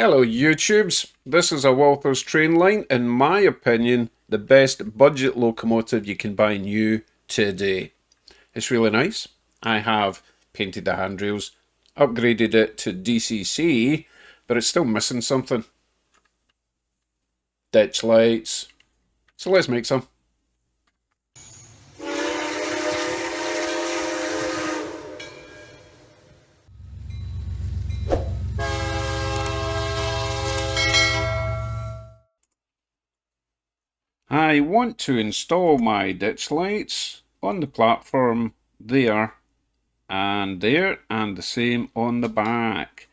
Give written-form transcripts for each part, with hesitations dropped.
Hello YouTubes, this is a Walther's train line, in my opinion, the best budget locomotive you can buy new today. It's really nice. I have painted the handrails, upgraded it to DCC, but it's still missing something. Ditch lights. So let's make some. I want to install my ditch lights on the platform there and there, and the same on the back.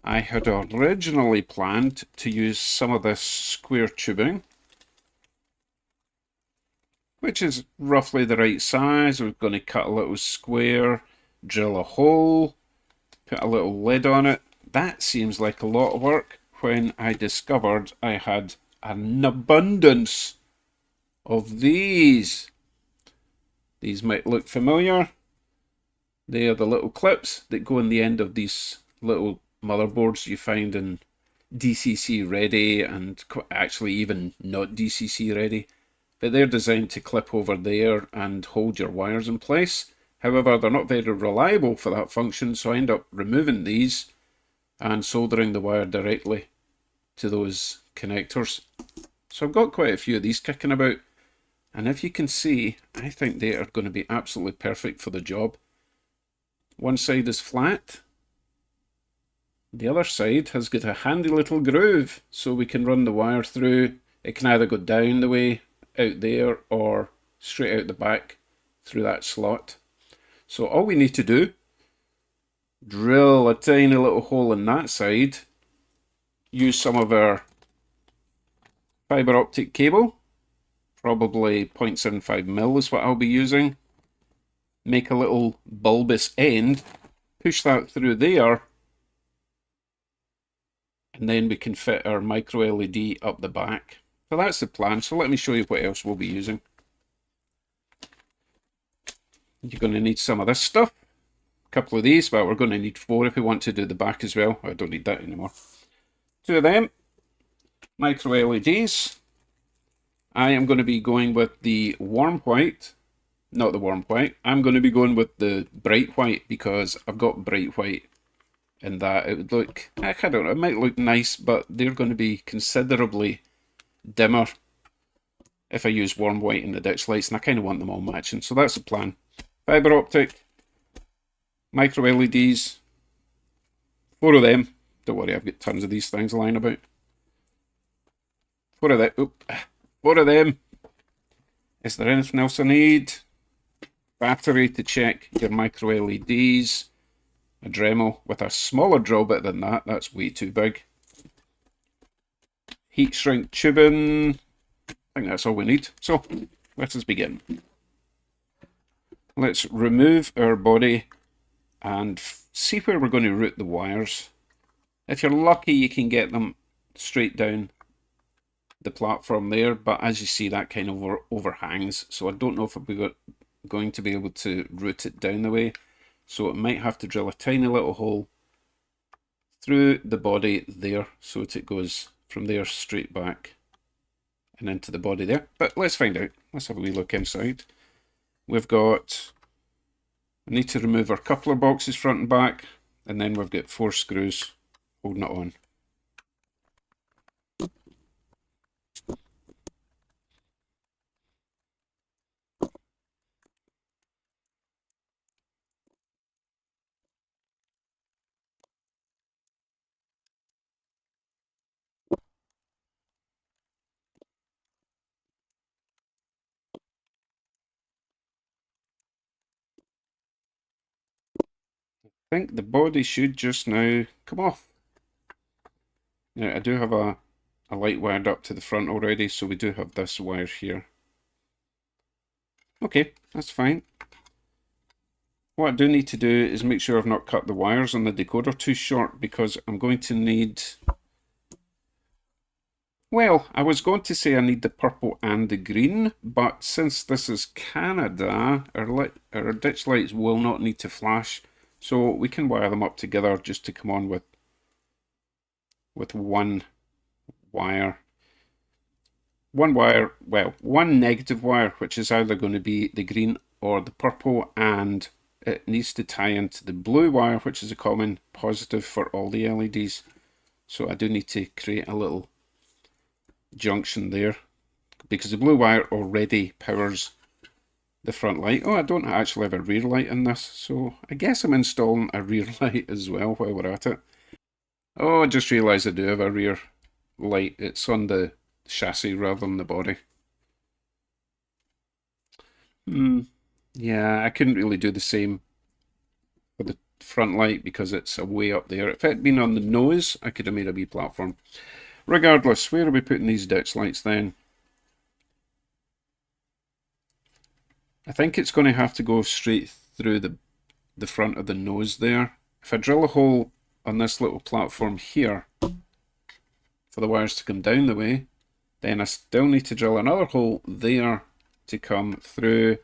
I had originally planned to use some of this square tubing, which is roughly the right size. We're going to cut a little square, drill a hole, put a little lid on it. That seems like a lot of work when I discovered I had an abundance of these. These might look familiar. They are the little clips that go in the end of these little motherboards you find in DCC ready and actually even not DCC ready. But they're designed to clip over there and hold your wires in place. However, they're not very reliable for that function, so I end up removing these and soldering the wire directly to those connectors. So I've got quite a few of these kicking about, and if you can see, I think they are going to be absolutely perfect for the job. One side is flat. The other side has got a handy little groove, so we can run the wire through. It can either go down the way out there or straight out the back through that slot. So all we need to do, drill a tiny little hole in that side, use some of our fibre optic cable, probably 0.75mm is what I'll be using, make a little bulbous end, push that through there, and then we can fit our micro LED up the back. So that's the plan. So let me show you what else we'll be using. You're going to need some of this stuff. A couple of these, but we're going to need 4 if we want to do the back as well. I don't need that anymore. 2 of them. Micro LEDs. I am going to be going with the warm white. Not the warm white. I'm going to be going with the bright white because I've got bright white in that. It would look, I don't know, it might look nice, but they're going to be considerably dimmer if I use warm white in the ditch lights, and I kind of want them all matching. So that's the plan. Fibre optic, micro LEDs, 4 of them. Don't worry, I've got tons of these things lying about. 4 of them. 4 of them. Is there anything else I need? Battery to check your micro LEDs. A Dremel with a smaller drill bit than that. That's way too big. Heat shrink tubing. I think that's all we need. So let us begin. Let's remove our body and see where we're going to route the wires. If you're lucky, you can get them straight down the platform there, but as you see, that kind of overhangs, so I don't know if we're going to be able to route it down the way, so it might have to drill a tiny little hole through the body there so that it goes from there straight back and into the body there. But let's find out. Let's have a wee look inside. We've got, we need to remove our coupler boxes front and back, and then we've got 4 screws holding it on. I think the body should just now come off. Now I do have a light wired up to the front already, so we do have this wire here. Okay, that's fine. What I do need to do is make sure I've not cut the wires on the decoder too short, because I'm going to need, well, I was going to say I need the purple and the green, but since this is Canada, our ditch lights will not need to flash, so we can wire them up together just to come on with with one wire. One negative wire, which is either going to be the green or the purple, and it needs to tie into the blue wire, which is a common positive for all the LEDs. So I do need to create a little junction there, because the blue wire already powers the front light. Oh, I don't actually have a rear light in this, so I guess I'm installing a rear light as well while we're at it. Oh, I just realised I do have a rear light. It's on the chassis rather than the body. Yeah, I couldn't really do the same for the front light because it's way up there. If it had been on the nose, I could have made a wee platform. Regardless, where are we putting these ditch lights then? I think it's going to have to go straight through the front of the nose there. If I drill a hole on this little platform here for the wires to come down the way, then I still need to drill another hole there to come through.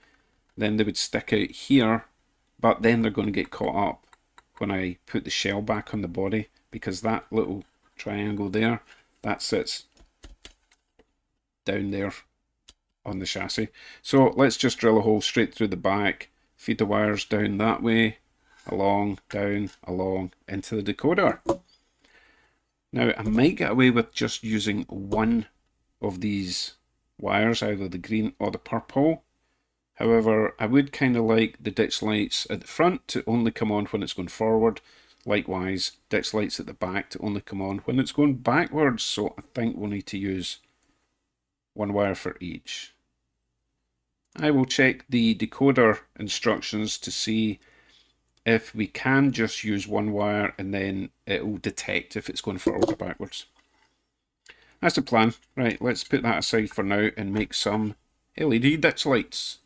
Then they would stick out here, but then they're going to get caught up when I put the shell back on the body, because that little triangle there, that sits down there on the chassis. So let's just drill a hole straight through the back, feed the wires down that way, along, down, along, into the decoder. Now I might get away with just using one of these wires, either the green or the purple. However, I would kind of like the ditch lights at the front to only come on when it's going forward. Likewise, ditch lights at the back to only come on when it's going backwards. So I think we'll need to use one wire for each. I will check the decoder instructions to see if we can just use one wire, and then it will detect if it's going forward or backwards. That's the plan. Right, let's put that aside for now and make some LED ditch lights.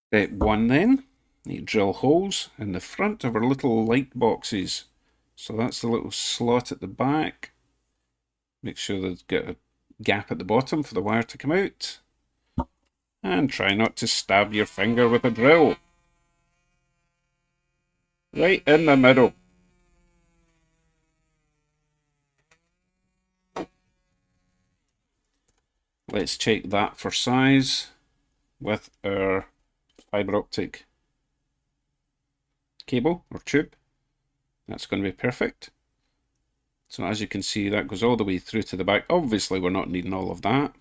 Step 1 then, need to drill holes in the front of our little light boxes. So that's the little slot at the back. Make sure there's got a gap at the bottom for the wire to come out. And try not to stab your finger with a drill. Right in the middle. Let's check that for size with our fibre optic cable or tube. That's going to be perfect. So as you can see, that goes all the way through to the back. Obviously we're not needing all of that.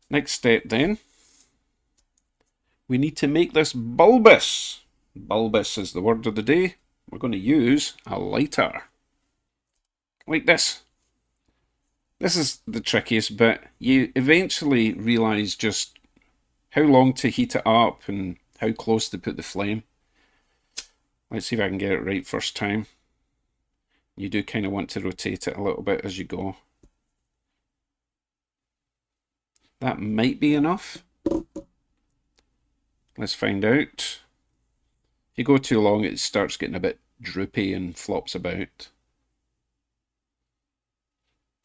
Next step then, we need to make this bulbous. Bulbous is the word of the day. We're going to use a lighter. Like this. This is the trickiest bit. You eventually realise just how long to heat it up and how close to put the flame. Let's see if I can get it right first time. You do kind of want to rotate it a little bit as you go. That might be enough. Let's find out. If you go too long, it starts getting a bit droopy and flops about.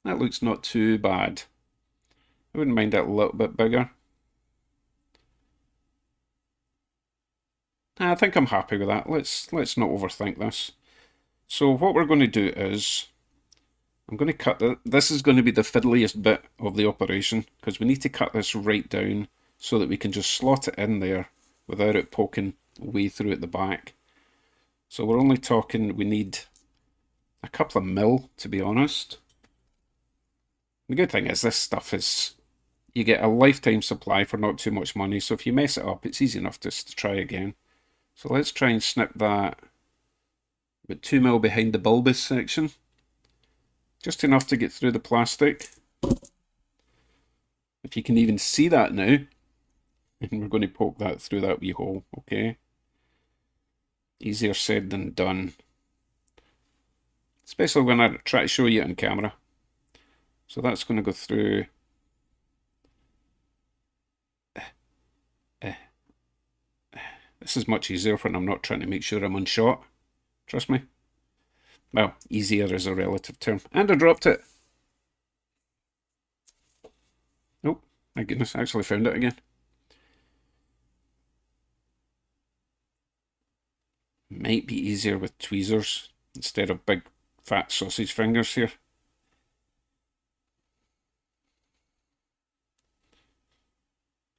That looks not too bad. I wouldn't mind that a little bit bigger. I think I'm happy with that. Let's not overthink this. So what we're going to do is, I'm going to cut this is going to be the fiddliest bit of the operation, because we need to cut this right down so that we can just slot it in there without it poking way through at the back. So we're only talking, we need a couple of mil, to be honest. The good thing is this stuff is, you get a lifetime supply for not too much money, so if you mess it up, it's easy enough just to try again. So let's try and snip that about 2 mil behind the bulbous section. Just enough to get through the plastic. If you can even see that now. And we're going to poke that through that wee hole, okay? Easier said than done. Especially when I try to show you it on camera. So that's going to go through. This is much easier when I'm not trying to make sure I'm on shot. Trust me. Well, easier is a relative term. And I dropped it. Oh, my goodness, I actually found it again. Might be easier with tweezers instead of big fat sausage fingers here.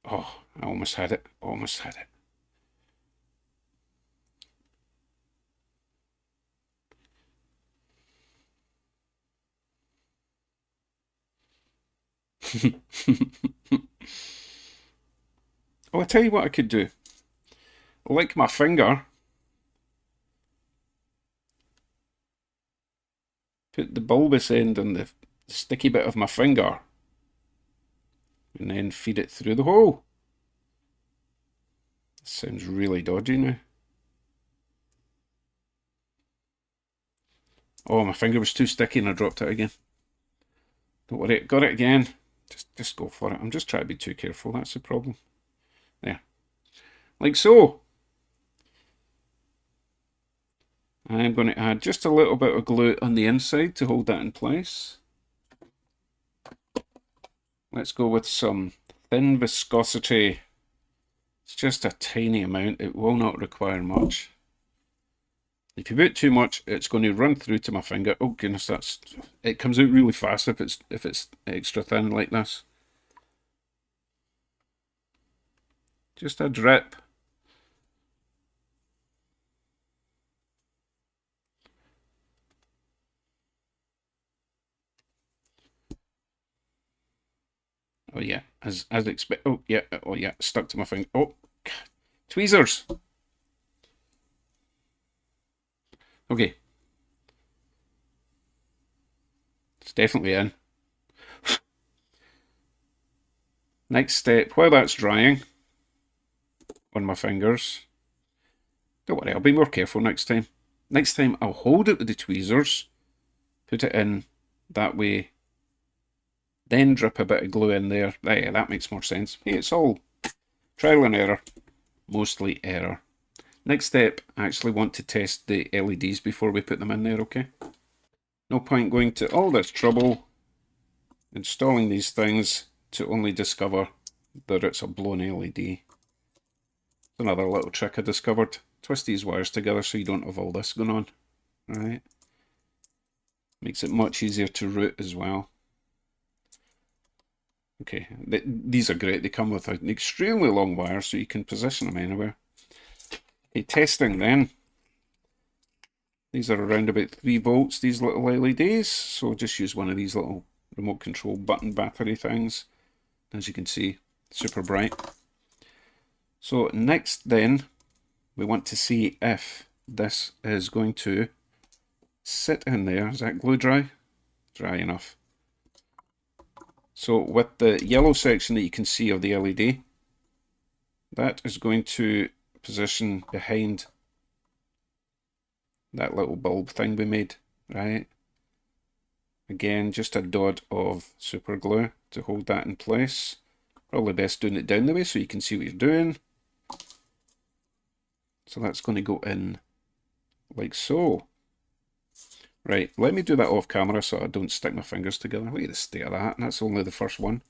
Oh, I almost had it. Almost had it. Oh, I tell you what I could do. Lick my finger, put the bulbous end on the sticky bit of my finger, and then feed it through the hole. This sounds really dodgy now. Oh, my finger was too sticky and I dropped it again. Don't worry, got it again. Just go for it. I'm just trying to be too careful, that's the problem. There. Like so. I'm going to add just a little bit of glue on the inside to hold that in place. Let's go with some thin viscosity. It's just a tiny amount. It will not require much. If you put too much, it's going to run through to my finger. Oh goodness, it comes out really fast if it's extra thin like this. Just a drip. Oh yeah, as expect. Oh yeah, stuck to my finger. Oh, tweezers. Okay, it's definitely in. Next step, while that's drying on my fingers, don't worry, I'll be more careful next time. Next time I'll hold it with the tweezers, put it in that way, then drip a bit of glue in there. Yeah, that makes more sense. Hey, it's all trial and error, mostly error. Next step, I actually want to test the LEDs before we put them in there, okay? No point going to all this trouble installing these things to only discover that it's a blown LED. Another little trick I discovered. Twist these wires together so you don't have all this going on. Right? Makes it much easier to route as well. Okay, these are great. They come with an extremely long wire so you can position them anywhere. Okay, testing then. These are around about 3 volts, these little LEDs. So just use one of these little remote control button battery things. As you can see, super bright. So next then, we want to see if this is going to sit in there. Is that glue dry? Dry enough. So with the yellow section that you can see of the LED, that is going to position behind that little bulb thing we made, right? Again, just a dot of super glue to hold that in place. Probably best doing it down the way so you can see what you're doing. So that's going to go in like so. Right, let me do that off camera so I don't stick my fingers together. Look at the state of that, and that's only the first one.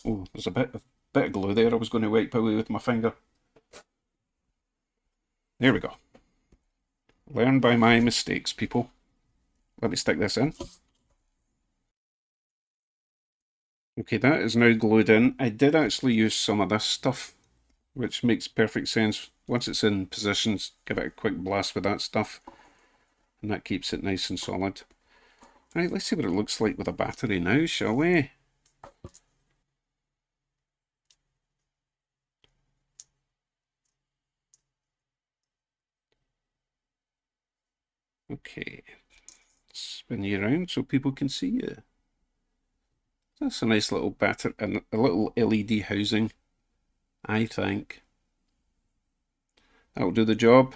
Oh, there's a bit of glue there I was going to wipe away with my finger. There we go. Learn by my mistakes, people. Let me stick this in. Okay, that is now glued in. I did actually use some of this stuff, which makes perfect sense. Once it's in positions, give it a quick blast with that stuff, and that keeps it nice and solid. Right, let's see what it looks like with a battery now, shall we? Okay, spin you around so people can see you. That's a nice little battery and a little LED housing, I think. That'll do the job.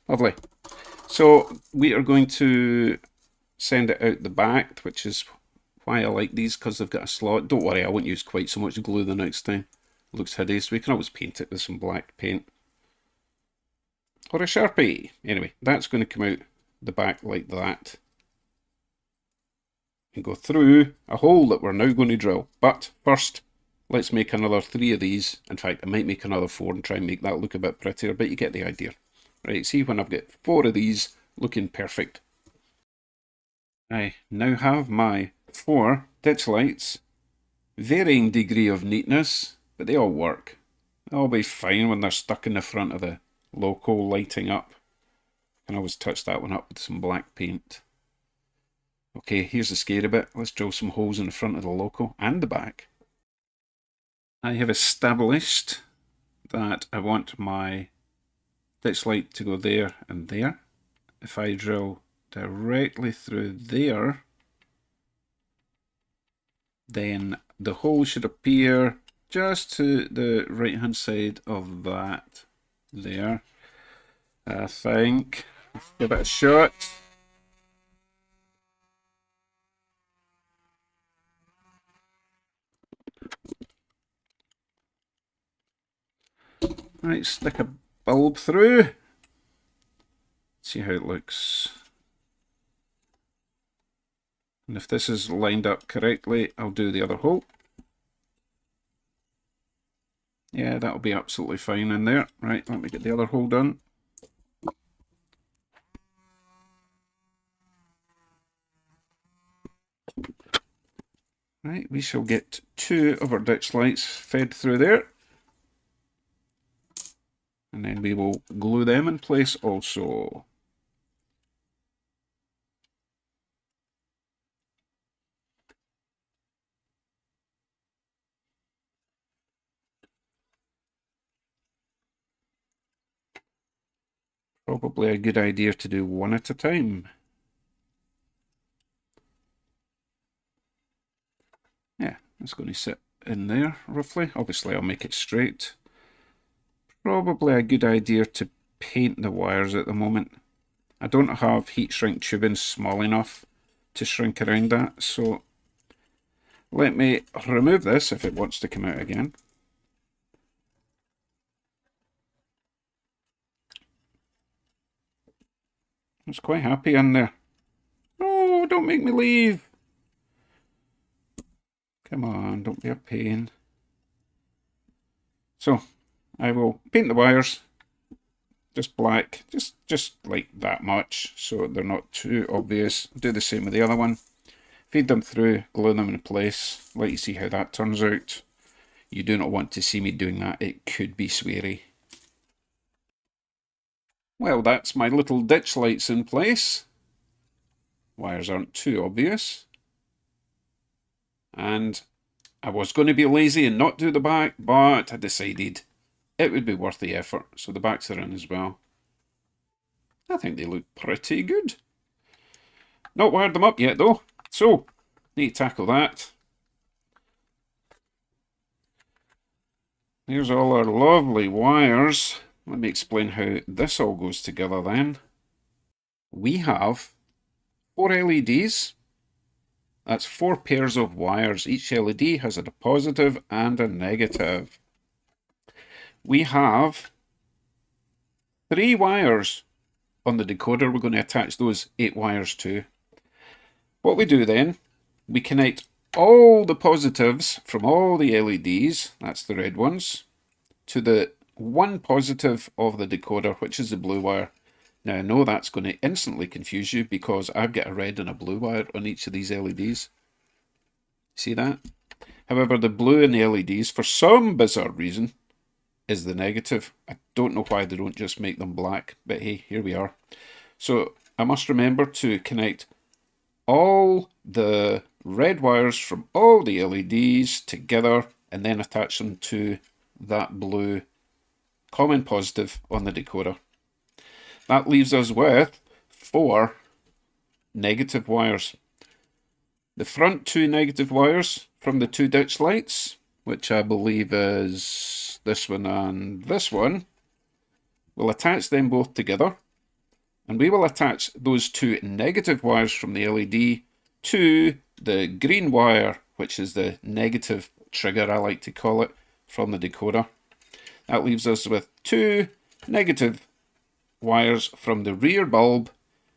Lovely. So we are going to send it out the back, which is why I like these, because they've got a slot. Don't worry, I won't use quite so much glue the next time. It looks hideous. We can always paint it with some black paint. Or a Sharpie. Anyway, that's going to come out the back like that. And go through a hole that we're now going to drill. But first, let's make another 3 of these. In fact, I might make another 4 and try and make that look a bit prettier, but you get the idea. Right, see when I've got 4 of these looking perfect. I now have my 4 ditch lights, varying degree of neatness, but they all work. They'll be fine when they're stuck in the front of the loco lighting up. Can always touch that one up with some black paint. Okay, here's the scary bit. Let's drill some holes in the front of the loco and the back. I have established that I want my ditch light to go there and there. If I drill directly through there, then the hole should appear just to the right hand side of that there. I think. Let's give it a shot. Right, stick a bulb through. See how it looks. And if this is lined up correctly, I'll do the other hole. Yeah, that'll be absolutely fine in there. Right, let me get the other hole done. Right, we shall get 2 of our ditch lights fed through there. And then we will glue them in place also. Probably a good idea to do one at a time. Yeah, it's going to sit in there roughly. Obviously I'll make it straight. Probably a good idea to paint the wires at the moment. I don't have heat shrink tubing small enough to shrink around that, so let me remove this if it wants to come out again. It's quite happy in there. Oh, don't make me leave. Come on, don't be a pain. So, I will paint the wires just black, just like that much, so they're not too obvious. Do the same with the other one. Feed them through, glue them in place. Let you see how that turns out. You do not want to see me doing that. It could be sweary. Well, that's my little ditch lights in place. Wires aren't too obvious. And I was going to be lazy and not do the back, but I decided it would be worth the effort. So the backs are in as well. I think they look pretty good. Not wired them up yet though, so need to tackle that. Here's all our lovely wires. Let me explain how this all goes together then. We have 4 LEDs. That's 4 pairs of wires. Each LED has a positive and a negative. We have 3 wires on the decoder. We're going to attach those 8 wires to. What we do then, we connect all the positives from all the LEDs, that's the red ones, to the one positive of the decoder, which is the blue wire. Now I know that's going to instantly confuse you because I've got a red and a blue wire on each of these LEDs. See that? However, the blue in the LEDs, for some bizarre reason, is the negative. I don't know why they don't just make them black, but hey, here we are. So I must remember to connect all the red wires from all the LEDs together and then attach them to that blue common positive on the decoder. That leaves us with 4 negative wires. The front 2 negative wires from the 2 ditch lights, which I believe is this one and this one, we'll attach them both together. And we will attach those 2 negative wires from the LED to the green wire, which is the negative trigger, I like to call it, from the decoder. That leaves us with 2 negative wires from the rear bulb.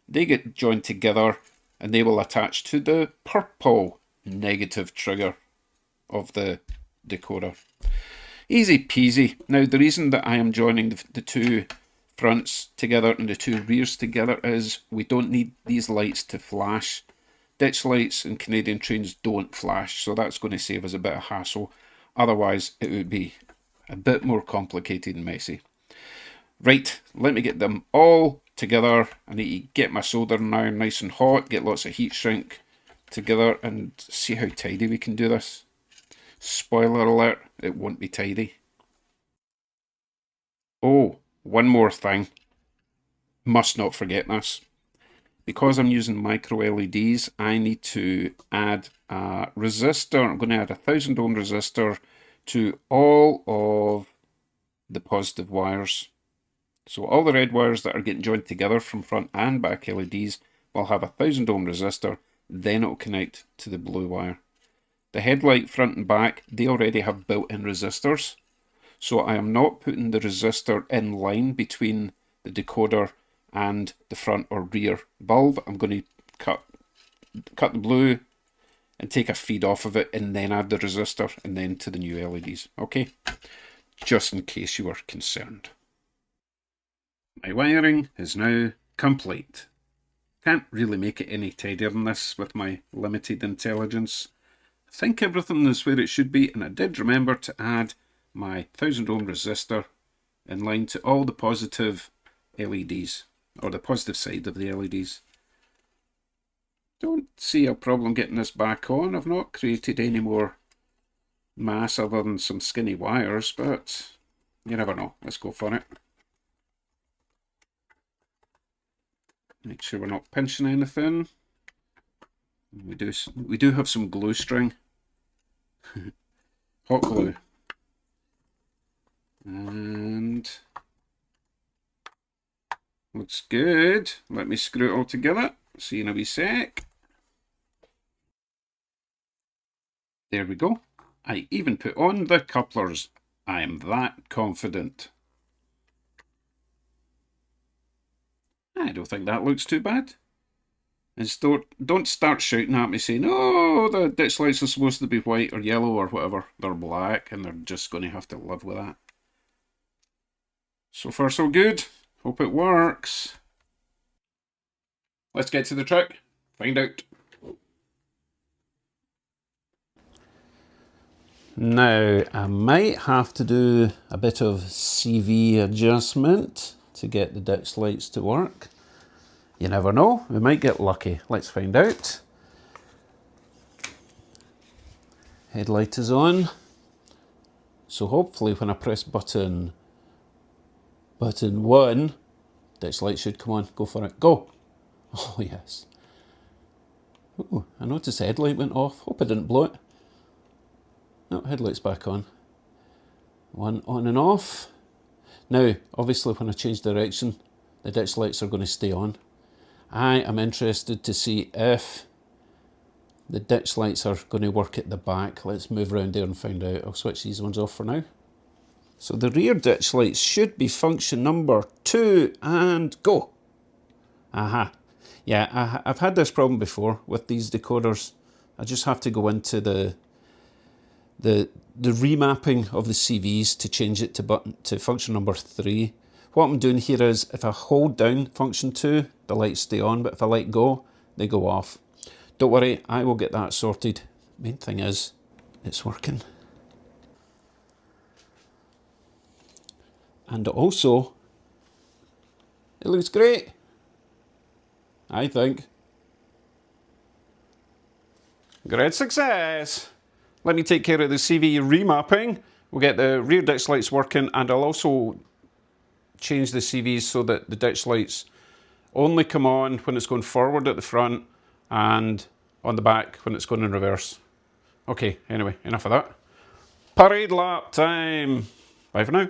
They get joined together and they will attach to the purple negative trigger of the decoder. Easy peasy. Now the reason that I am joining the 2 fronts together and the two rears together is we don't need these lights to flash. Ditch lights in Canadian trains don't flash, so that's going to save us a bit of hassle. Otherwise, it would be a bit more complicated and messy. Right, let me get them all together. I need to get my soldering iron nice and hot, get lots of heat shrink together and see how tidy we can do this. Spoiler alert, it won't be tidy. Oh, one more thing. Must not forget this. Because I'm using micro LEDs, I need to add a resistor. I'm going to add a 1000 ohm resistor to all of the positive wires. So all the red wires that are getting joined together from front and back LEDs will have a 1000 ohm resistor, then it'll connect to the blue wire. The headlight front and back, they already have built-in resistors. So I am not putting the resistor in line between the decoder and the front or rear bulb. I'm going to cut the blue and take a feed off of it and then add the resistor and then to the new LEDs. Okay, just in case you were concerned. My wiring is now complete. Can't really make it any tidier than this with my limited intelligence. I think everything is where it should be, and I did remember to add my 1000 ohm resistor in line to all the positive LEDs, or the positive side of the LEDs. Don't see a problem getting this back on. I've not created any more mass other than some skinny wires, but you never know. Let's go for it. Make sure we're not pinching anything. We do have some glue string. Hot glue. And looks good. Let me screw it all together. See you in a wee sec. There we go. I even put on the couplers. I am that confident. I don't think that looks too bad. And don't start shouting at me saying, oh, the ditch lights are supposed to be white or yellow or whatever. They're black and they're just going to have to live with that. So far so good. Hope it works. Let's get to the trick. Find out. Now, I might have to do a bit of CV adjustment to get the ditch lights to work. You never know, we might get lucky. Let's find out. Headlight is on. So hopefully when I press button 1, ditch light should come on. Go for it. Go! Oh yes. Ooh, I noticed the headlight went off. Hope I didn't blow it. No, headlight's back on. One on and off. Now, obviously when I change direction, the ditch lights are going to stay on. I am interested to see if the ditch lights are going to work at the back. Let's move around there and find out. I'll switch these ones off for now. So the rear ditch lights should be function number 2 and go. Aha. Yeah, I've had this problem before with these decoders. I just have to go into the remapping of the CVs to change it to function number 3. What I'm doing here is if I hold down function 2, the lights stay on, but if I let go, they go off. Don't worry, I will get that sorted. Main thing is, it's working. And also, it looks great, I think. Great success! Let me take care of the CV remapping. We'll get the rear ditch lights working, and I'll also change the CVs so that the ditch lights only come on when it's going forward at the front and on the back when it's going in reverse. Okay, anyway, enough of that. Parade lap time. Bye for now.